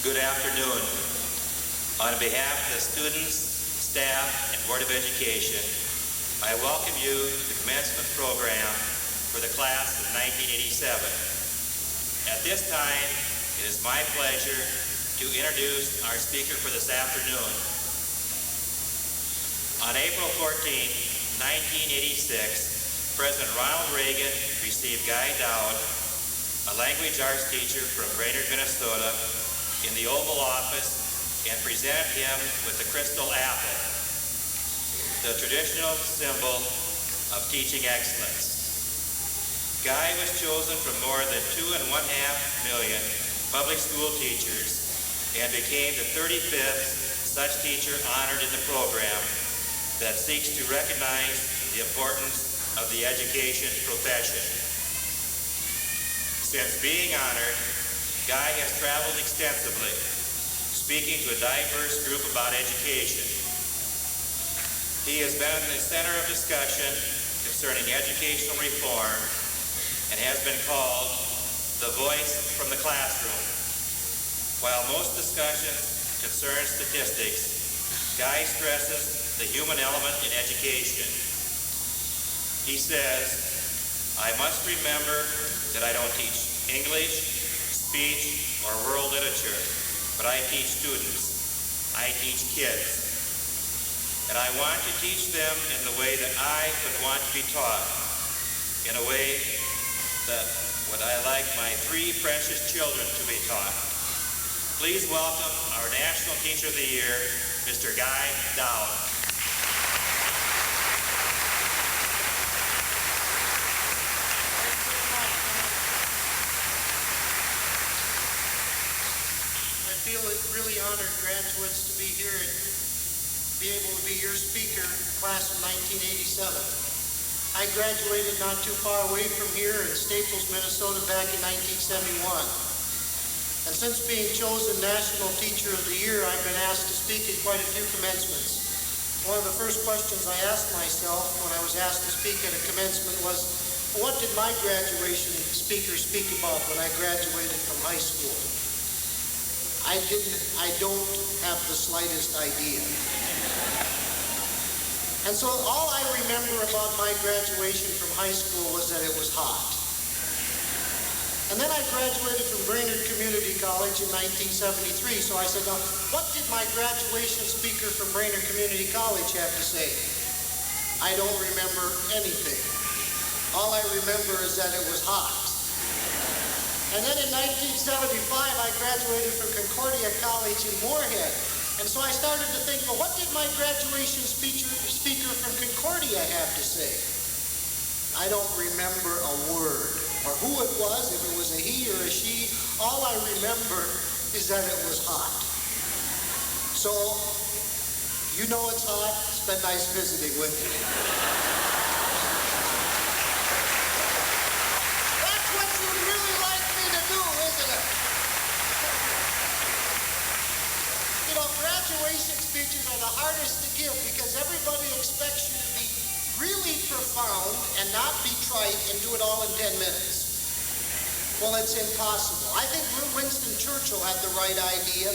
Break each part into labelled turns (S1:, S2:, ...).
S1: Good afternoon. On behalf of the students, staff, and Board of Education, I welcome you to the commencement program for the class of 1987. At this time, it is my pleasure to introduce our speaker for this afternoon. On April 14, 1986, President Ronald Reagan received Guy Doud, a language arts teacher from Brainerd, Minnesota, in the Oval Office and presented him with the crystal apple, the traditional symbol of teaching excellence. Guy was chosen from more than 2.5 million public school teachers and became the 35th such teacher honored in the program that seeks to recognize the importance of the education profession. Since being honored, Guy has traveled extensively, speaking to a diverse group about education. He has been in the center of discussion concerning educational reform and has been called the voice from the classroom. While most discussions concern statistics, Guy stresses the human element in education. He says, "I must remember that I don't teach English, speech, or world literature, but I teach students. I teach kids. And I want to teach them in the way that I would want to be taught, in a way that would I like my 3 precious children to be taught." Please welcome our National Teacher of the Year, Mr. Guy Doud.
S2: I feel really honored, graduates, to be here and be able to be your speaker, class of 1987. I graduated not too far away from here in Staples, Minnesota back in 1971. And since being chosen National Teacher of the Year, I've been asked to speak at quite a few commencements. One of the first questions I asked myself when I was asked to speak at a commencement was, what did my graduation speaker speak about when I graduated from high school? I don't have the slightest idea. And so all I remember about my graduation from high school was that it was hot. And then I graduated from Brainerd Community College in 1973, so I said, now, what did my graduation speaker from Brainerd Community College have to say? I don't remember anything. All I remember is that it was hot. And then in 1975, I graduated from Concordia College in Moorhead. And so I started to think, well, what did my graduation speaker from Concordia have to say? I don't remember a word, or who it was, if it was a he or a she. All I remember is that it was hot. So, you know it's hot. It's been nice visiting with you. That's what you'd really like me to do, isn't it? You know, graduation speeches are the hardest to give because everybody expects you to be really profound and not be trite and do it all in 10 minutes. Well, it's impossible. I think Winston Churchill had the right idea.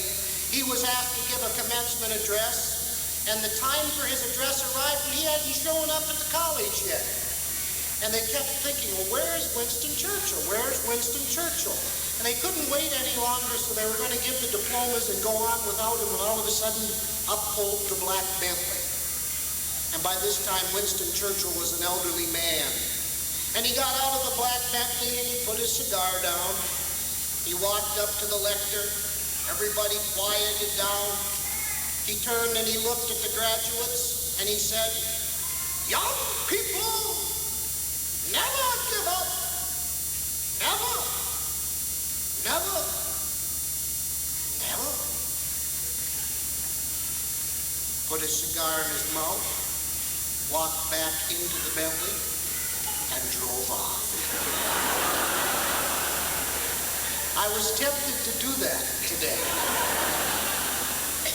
S2: He was asked to give a commencement address, and the time for his address arrived, and he hadn't shown up at the college yet. And they kept thinking, well, where's Winston Churchill? Where's Winston Churchill? And they couldn't wait any longer, so they were going to give the diplomas and go on without him, and all of a sudden, up pulled the black Bentley. And by this time, Winston Churchill was an elderly man. And he got out of the black Bentley and he put his cigar down. He walked up to the lectern. Everybody quieted down. He turned and he looked at the graduates and he said, "Young people, never give up. Never, never, never." Put his cigar in his mouth, walked back into the Bentley, and drove off. I was tempted to do that today.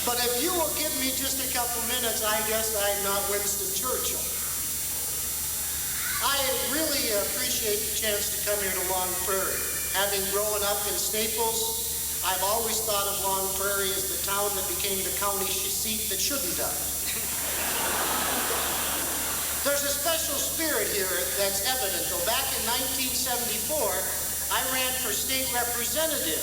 S2: But if you will give me just a couple minutes, I guess I'm not Winston Churchill. I really appreciate the chance to come here to Long Prairie. Having grown up in Staples, I've always thought of Long Prairie as the town that became the county seat that shouldn't have. There's a special spirit here that's evident, though. Back in 1974, I ran for state representative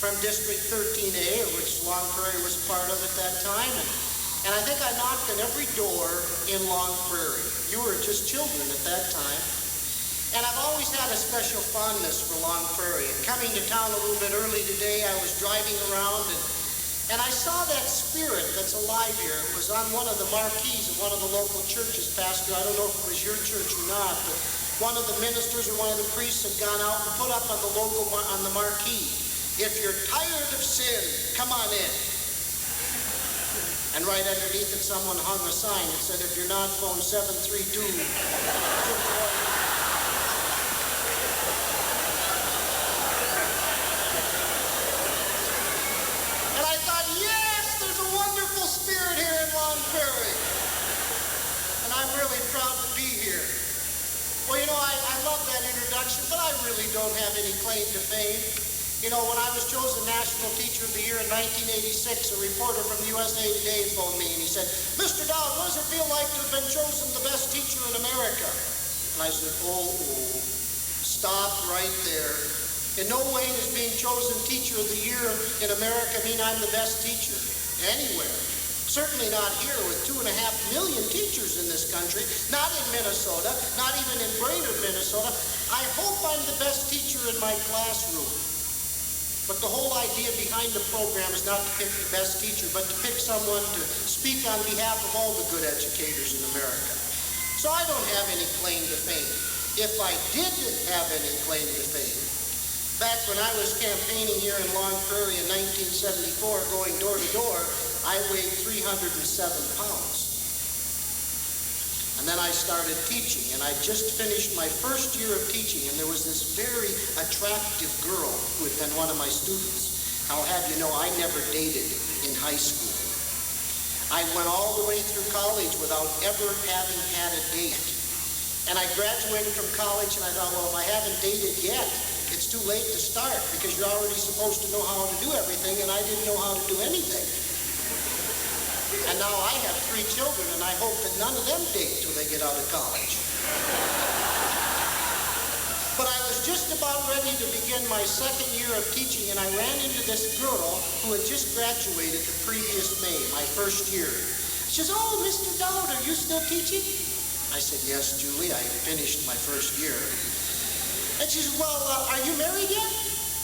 S2: from District 13A, which Long Prairie was part of at that time. And I think I knocked on every door in Long Prairie. You were just children at that time. And I've always had a special fondness for Long Prairie. And coming to town a little bit early today, I was driving around and I saw that spirit that's alive here. It was on one of the marquees of one of the local churches, Pastor. I don't know if it was your church or not, but one of the ministers or one of the priests had gone out and put up on the logo on the marquee, "If you're tired of sin, come on in." And right underneath it, someone hung a sign that said, "If you're not, phone 732. And I thought, yes, there's a wonderful spirit here in Long Prairie. And I'm really proud to be here. Well, you know, I love that introduction, but I really don't have any claim to fame. You know, when I was chosen National Teacher of the Year in 1986, a reporter from USA Today phoned me and he said, "Mr. Doud, what does it feel like to have been chosen the best teacher in America?" And I said, oh, stop right there. In no way does being chosen Teacher of the Year in America mean I'm the best teacher anywhere. Certainly not here with 2.5 million teachers in this country, not in Minnesota, not even in Brainerd, Minnesota. I hope I'm the best teacher in my classroom. But the whole idea behind the program is not to pick the best teacher, but to pick someone to speak on behalf of all the good educators in America. So I don't have any claim to fame. If I did have any claim to fame, back when I was campaigning here in Long Prairie in 1974, going door to door, I weighed 307 pounds. And then I started teaching, and I just finished my first year of teaching, and there was this very attractive girl who had been one of my students. I'll have you know, I never dated in high school. I went all the way through college without ever having had a date. And I graduated from college, and I thought, well, if I haven't dated yet, it's too late to start, because you're already supposed to know how to do everything, and I didn't know how to do anything. And now I have 3 children, and I hope that none of them date till they get out of college. But I was just about ready to begin my second year of teaching, and I ran into this girl who had just graduated the previous May, my first year. She says, "Oh, Mr. Doud, are you still teaching?" I said, "Yes, Julie, I finished my first year." And she said, "Well, are you married yet?"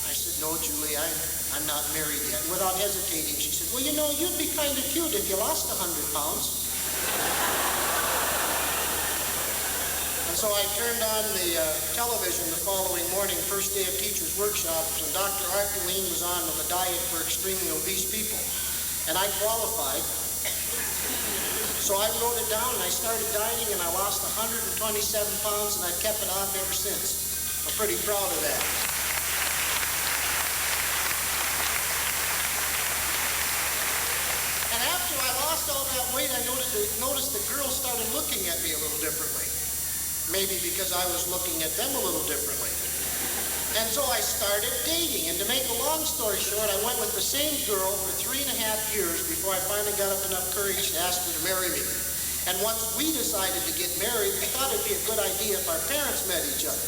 S2: I said, "No, Julie, I'm not married yet." And without hesitating, she said, "Well, you know, you'd be kind of cute if you lost 100 pounds. And so I turned on the television the following morning, first day of teachers' workshops, and Dr. Arculene was on with a diet for extremely obese people. And I qualified. So I wrote it down, and I started dieting, and I lost 127 pounds, and I've kept it off ever since. I'm pretty proud of that. And after I lost all that weight, I noticed the girls started looking at me a little differently. Maybe because I was looking at them a little differently. And so I started dating. And to make a long story short, I went with the same girl for 3.5 years before I finally got up enough courage to ask her to marry me. And once we decided to get married, we thought it'd be a good idea if our parents met each other.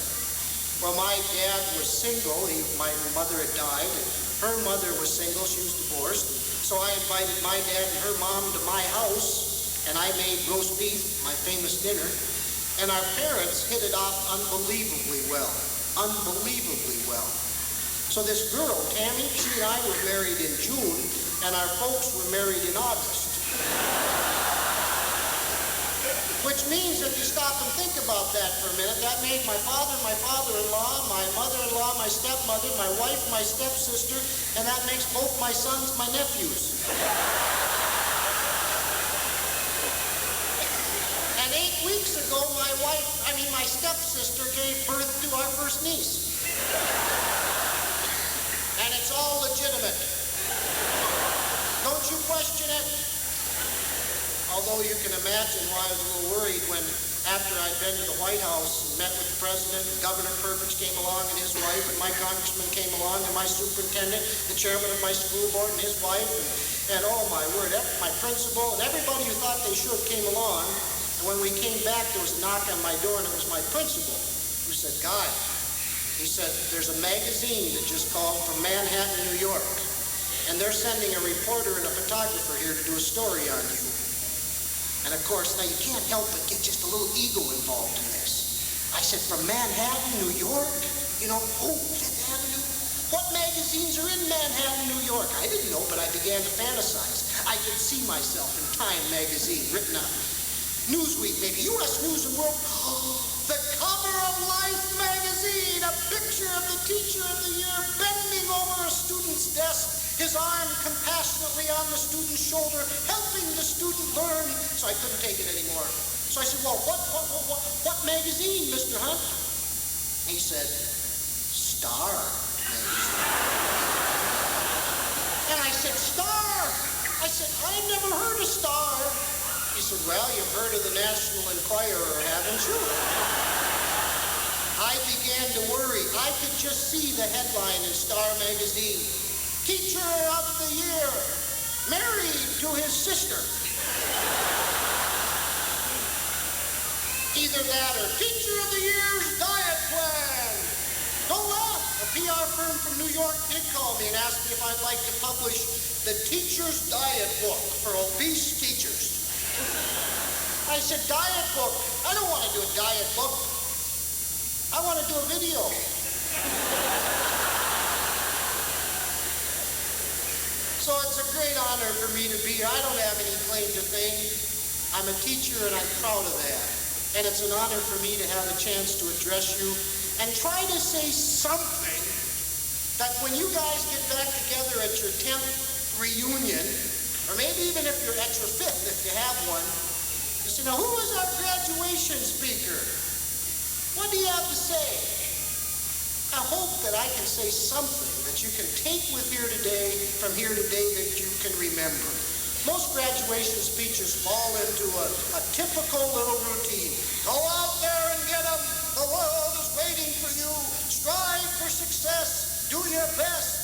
S2: Well, my dad was single. My mother had died, and her mother was single. She was divorced. So I invited my dad and her mom to my house, and I made roast beef, my famous dinner. And our parents hit it off unbelievably well. Unbelievably well. So this girl, Tammy, she and I were married in June, and our folks were married in August. Which means, if you stop and think about that for a minute, that made my father, my father-in-law, my mother-in-law, my stepmother, my wife, my stepsister, and that makes both my sons my nephews. And 8 weeks ago, my stepsister gave birth to our first niece. And it's all legitimate. Don't you question it? Although you can imagine why I was a little worried when after I'd been to the White House and met with the president, Governor Purvis came along and his wife, and my congressman came along, and my superintendent, the chairman of my school board and his wife, and oh my word, my principal, and everybody who thought they should came along. And when we came back, there was a knock on my door, and it was my principal who said, "Guy," he said, "there's a magazine that just called from Manhattan, New York, and they're sending a reporter and a photographer here to do a story on you." And of course, now you can't help but get just a little ego involved in this. I said, "From Manhattan, New York? You know, oh, Fifth Avenue? What magazines are in Manhattan, New York?" I didn't know, but I began to fantasize. I could see myself in Time magazine, written up. Newsweek, maybe, U.S. News and World. Oh, the cover of Life magazine, a picture of the teacher of the year bending over a student's desk, his arm compassionately on the student's shoulder, helping the student learn. So I couldn't take it anymore. So I said, "Well, what magazine, Mr. Hunt?" He said, "Star magazine." And I said, "Star?" I said, "I've never heard of Star." He said, "Well, you've heard of the National Enquirer, haven't you?" I began to worry. I could just see the headline in Star magazine. "Teacher of the Year, married to his sister." Either that or Teacher of the Year's diet plan. Don't laugh. A PR firm from New York did call me and asked me if I'd like to publish the teacher's diet book for obese teachers. I said, "Diet book? I don't want to do a diet book. I want to do a video." So it's a great honor for me to be here. I don't have any claim to fame. I'm a teacher and I'm proud of that. And it's an honor for me to have a chance to address you and try to say something that when you guys get back together at your 10th reunion, or maybe even if you're at your 5th, if you have one, you say, "Now who was our graduation speaker? What do you have to say?" I hope that I can say something that you can take with here today, from here today, that you can remember. Most graduation speeches fall into a typical little routine. Go out there and get them. The world is waiting for you. Strive for success. Do your best.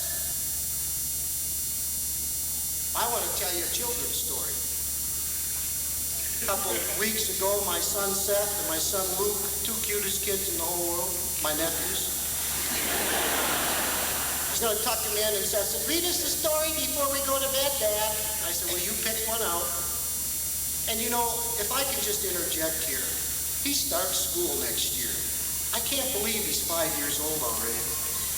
S2: I want to tell you a children's story. A couple weeks ago, my son Seth and my son Luke, two cutest kids in the whole world, my nephews, I was going to tuck him in, and Seth said, "Read us the story before we go to bed, Dad." I said, "Well, you pick one out." And you know, if I can just interject here, he starts school next year. I can't believe he's 5 years old already.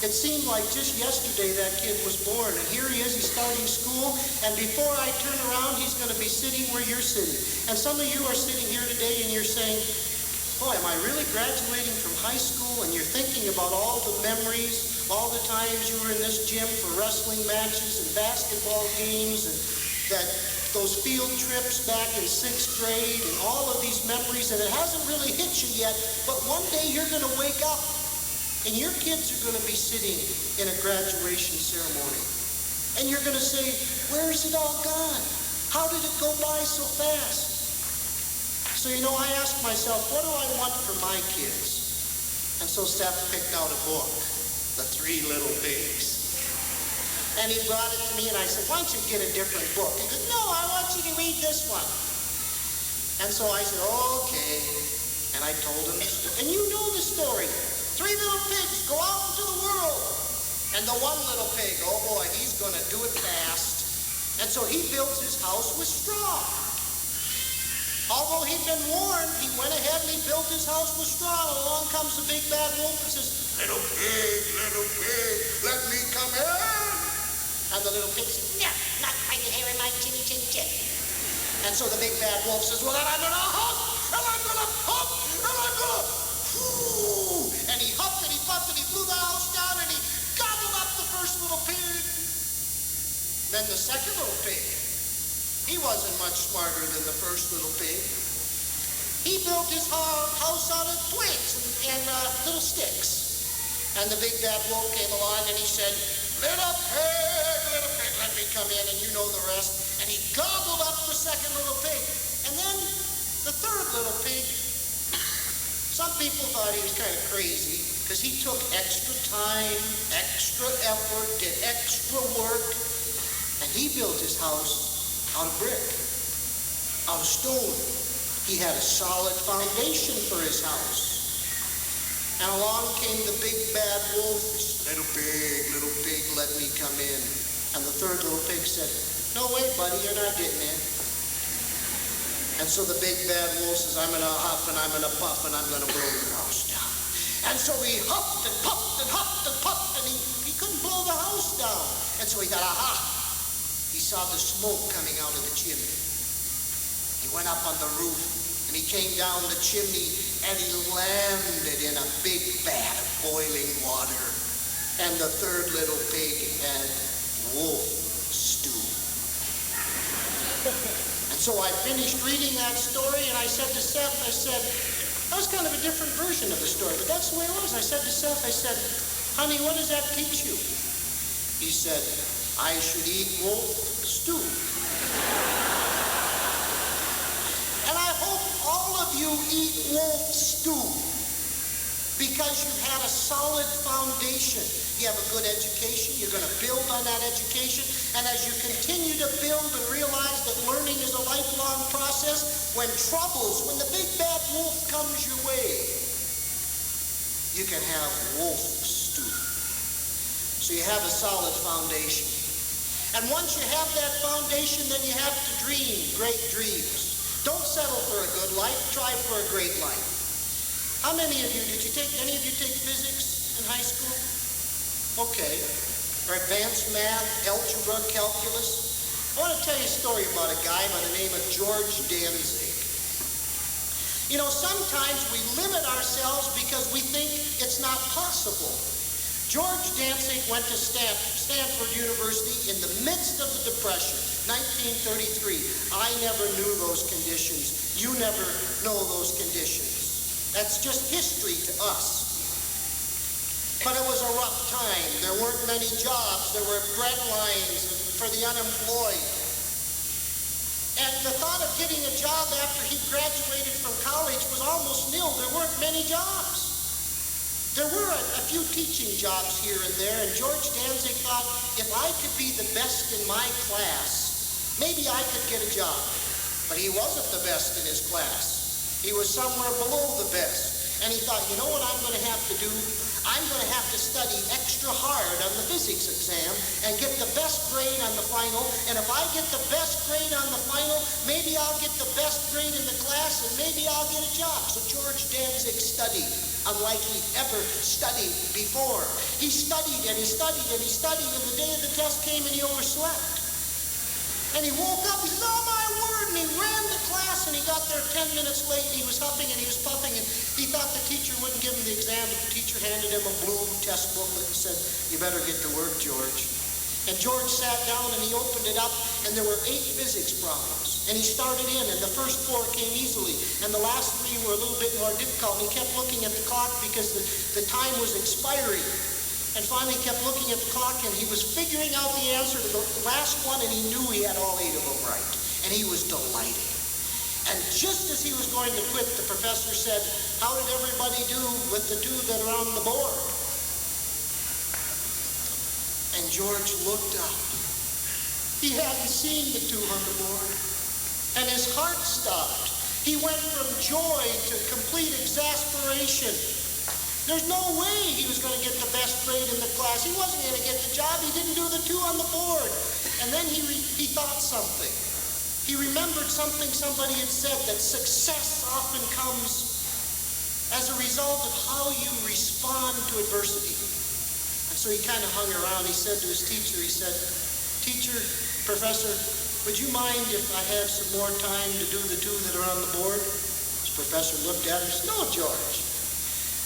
S2: It seemed like just yesterday that kid was born, and here he is, he's starting school, and before I turn around, he's going to be sitting where you're sitting. And some of you are sitting here today and you're saying, "Boy, am I really graduating from high school?" And you're thinking about all the memories, all the times you were in this gym for wrestling matches and basketball games, and those field trips back in 6th grade, and all of these memories, and it hasn't really hit you yet, but one day you're going to wake up and your kids are going to be sitting in a graduation ceremony. And you're going to say, "Where's it all gone? How did it go by so fast?" So, you know, I asked myself, what do I want for my kids? And so Seth picked out a book, The Three Little Pigs. And he brought it to me, and I said, "Why don't you get a different book?" He goes, "No, I want you to read this one." And so I said, "Okay." And I told him the story. And you know the story. 3 little pigs go out into the world. And the one little pig, oh boy, he's going to do it fast. And so he builds his house with straw. Although he'd been warned, he went ahead and he built his house with straw. And along comes the big bad wolf and says, little pig, let me come in." And the little pig says, "No, not by the hair in my chinny chin chin." And so the big bad wolf says, "Well, then I'm going to huff, and I'm going to huff, and I'm going to whoo." And he huffed and he puffed and he blew the house down and he gobbled up the first little pig. Then the second little pig, he wasn't much smarter than the first little pig. He built his house out of twigs and little sticks. And the big bad wolf came along and he said, little pig, let me come in," and you know the rest. And he gobbled up the second little pig. And then the third little pig, Some people thought he was kind of crazy because he took extra time, extra effort, did extra work, and he built his house out of brick, out of stone. He had a solid foundation for his house. And along came the big bad wolf. He said, little pig, let me come in. And the third little pig said, no, wait, buddy, you're not getting in. And so the big bad wolf says, I'm gonna huff and I'm gonna puff and I'm gonna blow your house down. And so he huffed and puffed and huffed and puffed and he couldn't blow the house down. And so he thought, aha, he saw the smoke coming out of the chimney. He went up on the roof and he came down the chimney and he landed in a big vat of boiling water. And the third little pig had wolf stew. And so I finished reading that story and I said to Seth, I said, that was kind of a different version of the story, but that's the way it was. I said to Seth, I said, honey, what does that teach you? He said, I should eat wolf stew. And I hope all of you eat wolf stew because you've had a solid foundation. You have a good education. You're going to build on that education. And as you continue to build and realize that learning is a lifelong process, when the big bad wolf comes your way, you can have wolf stew. So you have a solid foundation. And once you have that foundation, then you have to dream great dreams. Don't settle for a good life. Try for a great life. How many of you, any of you take physics in high school? Okay. Or advanced math, algebra, calculus? I want to tell you a story about a guy by the name of George Danzig. You know, sometimes we limit ourselves because we think it's not possible. George Danzig went to Stanford University in the midst of the Depression, 1933. I never knew those conditions. You never know those conditions. That's just history to us. But it was a rough time. There weren't many jobs. There were bread lines for the unemployed. And the thought of getting a job after he graduated from college was almost nil. There weren't many jobs. There were a few teaching jobs here and there, and George Danzig thought, if I could be the best in my class, maybe I could get a job. But he wasn't the best in his class. He was somewhere below the best. And he thought, you know what I'm going to have to do? I'm going to have to study extra hard on the physics exam and get the best grade on the final. And if I get the best grade on the final, maybe I'll get the best grade in the class and maybe I'll get a job. So George Danzig studied unlike he'd ever studied before. He studied and he studied and he studied, and the day of the test came and he overslept. And he woke up, he said, oh my word, and he ran to class and he got there 10 minutes late and he was huffing and he was puffing and he thought the teacher wouldn't give him the exam, but the teacher handed him a blue test booklet and said, you better get to work, George. And George sat down and he opened it up and there were 8 physics problems. And he started in and the first 4 came easily and the last 3 were a little bit more difficult. And he kept looking at the clock because the time was expiring. And finally he kept looking at the clock and he was figuring out the answer to the last one and he knew he had all 8 of them right. And he was delighted. And just as he was going to quit, the professor said, how did everybody do with the 2 that are on the board? And George looked up. He hadn't seen the 2 on the board. And his heart stopped. He went from joy to complete exasperation. There's no way he was going to get the best grade in the class. He wasn't going to get the job. He didn't do the 2 on the board. And then he thought something. He remembered something somebody had said, that success often comes as a result of how you respond to adversity. And so he kind of hung around. He said to his teacher, he said, teacher, professor, would you mind if I have some more time to do the 2 that are on the board? His professor looked at him and said, no, George.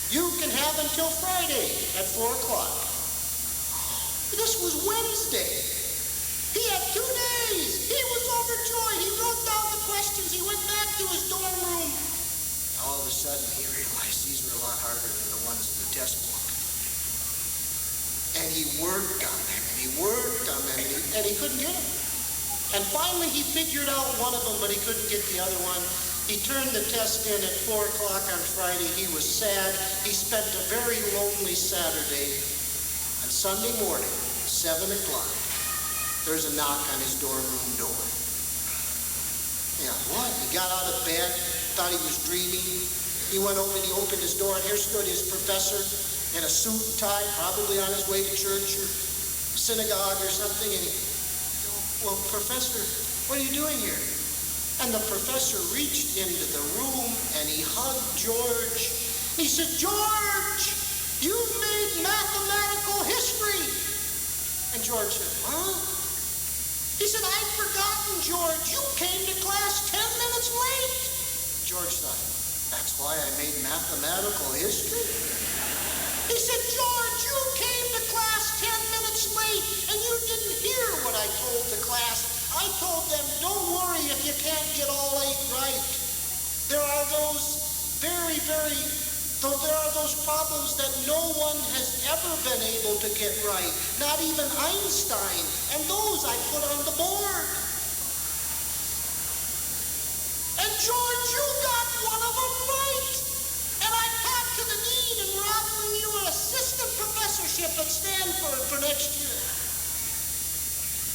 S2: You can have until Friday at 4 o'clock. This was Wednesday. He had 2 days. He was overjoyed. He wrote down the questions. He went back to his dorm room. All of a sudden, he realized these were a lot harder than the ones in the test book. And he worked on them, and he worked on them, and he couldn't get them. And finally, he figured out one of them, but he couldn't get the other one. He turned the test in at 4 o'clock on Friday. He was sad. He spent a very lonely Saturday. On Sunday morning, 7 o'clock, there's a knock on his dorm room door. Yeah, what? He got out of bed, thought he was dreaming. He went over and he opened his door, and here stood his professor in a suit and tie, probably on his way to church or synagogue or something. And he, well, Professor, what are you doing here? And the professor reached into the room and he hugged George. He said, George, you've made mathematical history. And George said, huh? He said, I'd forgotten, George. You came to class 10 minutes late. George thought, that's why I made mathematical history? He said, George, you came to class 10 minutes late and you didn't hear what I told the class. I told them, don't worry if you can't get all 8 right. There are those there are those problems that no one has ever been able to get right, not even Einstein, and those I put on the board. And George, you got one of them right. And I talked to the dean and we're offering you an assistant professorship at Stanford for next year.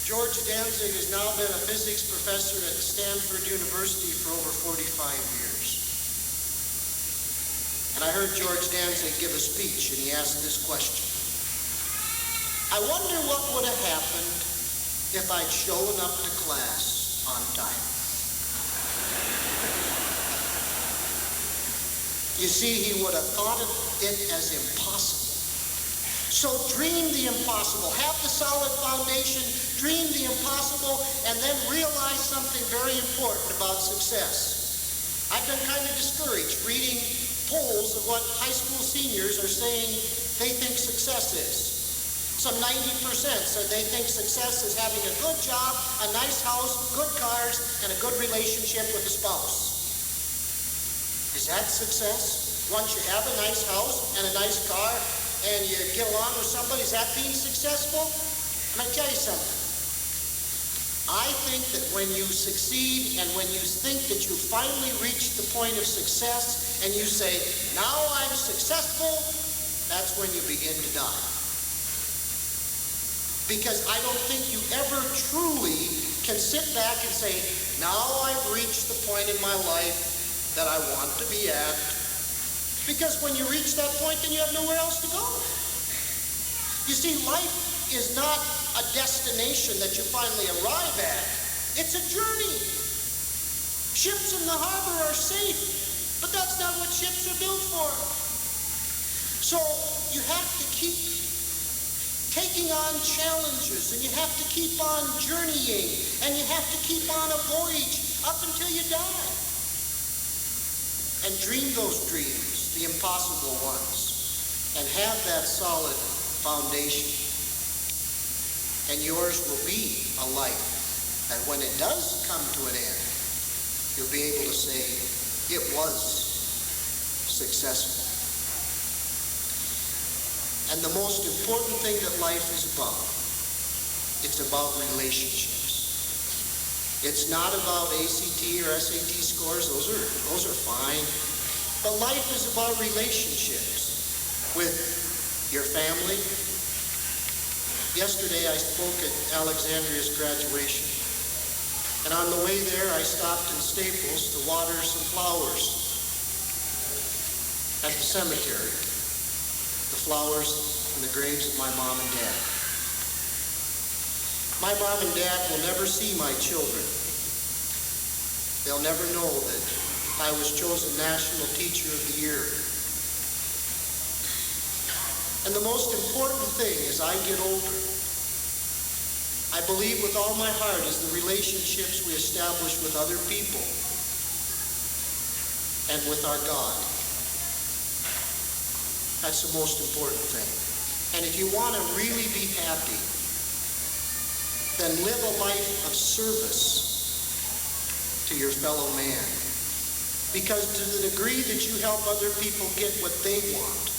S2: George Danzig has now been a physics professor at Stanford University for over 45 years. And I heard George Danzig give a speech, and he asked this question. I wonder what would have happened if I'd shown up to class on time. You see, he would have thought of it as impossible. So dream the impossible. Have the solid foundation, dream the impossible, and then realize something very important about success. I've been kind of discouraged reading polls of what high school seniors are saying they think success is. Some 90% said they think success is having a good job, a nice house, good cars, and a good relationship with a spouse. Is that success? Once you have a nice house and a nice car and you get along with somebody, is that being successful? I'm going to tell you something. I think that when you succeed and when you think that you finally reached the point of success and you say, now I'm successful, that's when you begin to die. Because I don't think you ever truly can sit back and say, now I've reached the point in my life that I want to be at. Because when you reach that point, then you have nowhere else to go. You see, life is not a destination that you finally arrive at. It's a journey. Ships in the harbor are safe, but that's not what ships are built for. So you have to keep taking on challenges, and you have to keep on journeying, and you have to keep on a voyage up until you die. And dream those dreams, the impossible ones, and have that solid foundation. And yours will be a life that when it does come to an end, you'll be able to say, it was successful. And the most important thing that life is about, it's about relationships. It's not about ACT or SAT scores, those are fine. But life is about relationships with your family. Yesterday I spoke at Alexandria's graduation. And on the way there I stopped in Staples to water some flowers at the cemetery. The flowers and the graves of my mom and dad. My mom and dad will never see my children. They'll never know that I was chosen National Teacher of the Year. And the most important thing as I get older, I believe with all my heart, is the relationships we establish with other people and with our God. That's the most important thing. And if you want to really be happy, then live a life of service to your fellow man. Because to the degree that you help other people get what they want,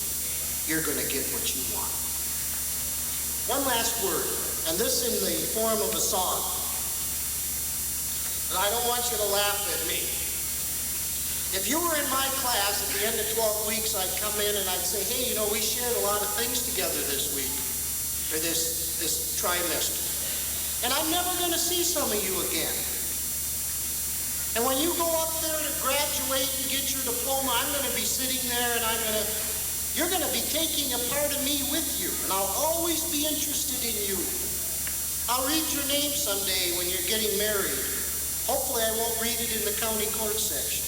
S2: you're going to get what you want. One last word, and this in the form of a song. And I don't want you to laugh at me. If you were in my class at the end of 12 weeks, I'd come in and I'd say, hey, you know, we shared a lot of things together this week, or this trimester. And I'm never going to see some of you again. And when you go up there to graduate and get your diploma, I'm going to be sitting there and you're going to be taking a part of me with you. And I'll always be interested in you. I'll read your name someday when you're getting married. Hopefully I won't read it in the county court section.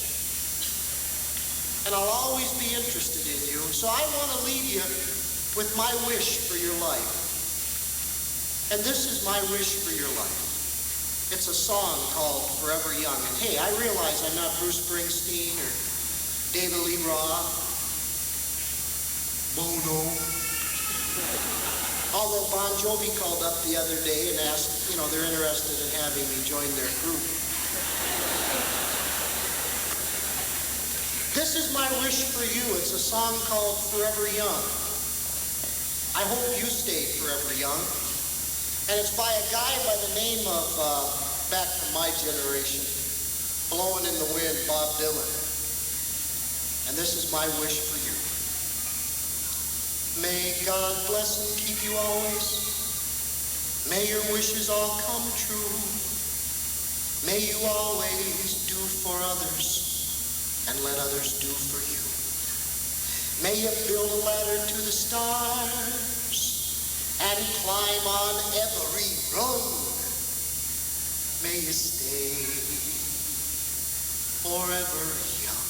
S2: And I'll always be interested in you. So I want to leave you with my wish for your life. And this is my wish for your life. It's a song called Forever Young. And hey, I realize I'm not Bruce Springsteen or David Lee Roth, Bono. Although Bon Jovi called up the other day and asked, you know, they're interested in having me join their group. This is my wish for you. It's a song called Forever Young. I hope you stay forever young. And it's by a guy by the name of, back from my generation, Blowing in the Wind, Bob Dylan. And this is my wish for you. May God bless and keep you always. May your wishes all come true. May you always do for others and let others do for you. May you build a ladder to the stars and climb on every rung. May you stay forever young.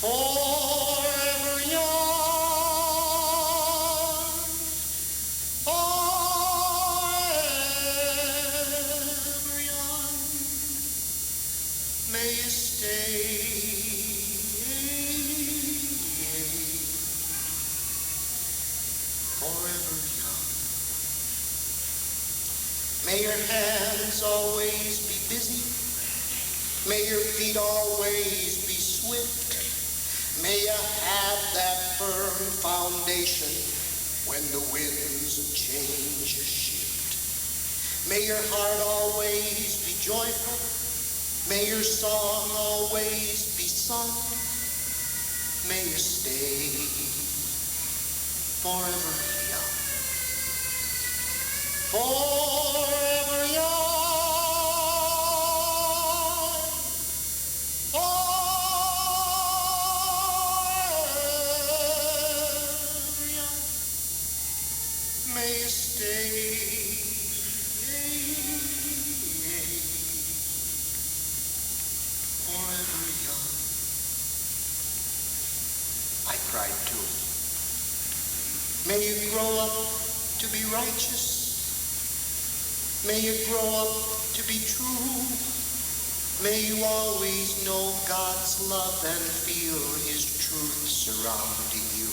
S2: Forever young. Forever young. May you stay forever young. May your hands always be busy. May your feet always be swift. May you have that firm foundation when the winds of change shift. May your heart always be joyful. May your song always be sung. May you stay forever young. Forever young. Forever young. May you stay forever young. I cried too. May you grow up to be righteous. May you grow up to be true. May you always know God's love and feel His truth surrounding you.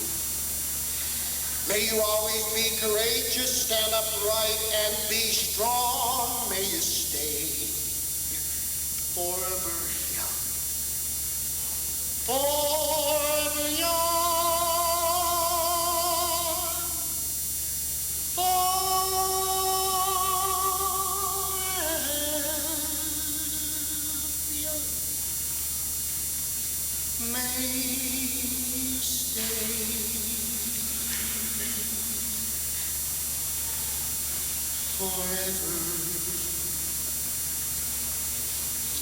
S2: May you always be courageous, stand upright, and be strong. May you stay forever young. Forever young. May you stay forever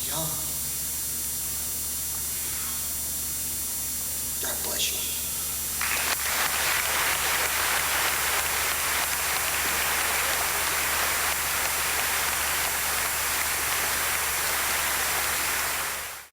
S2: young. God bless you.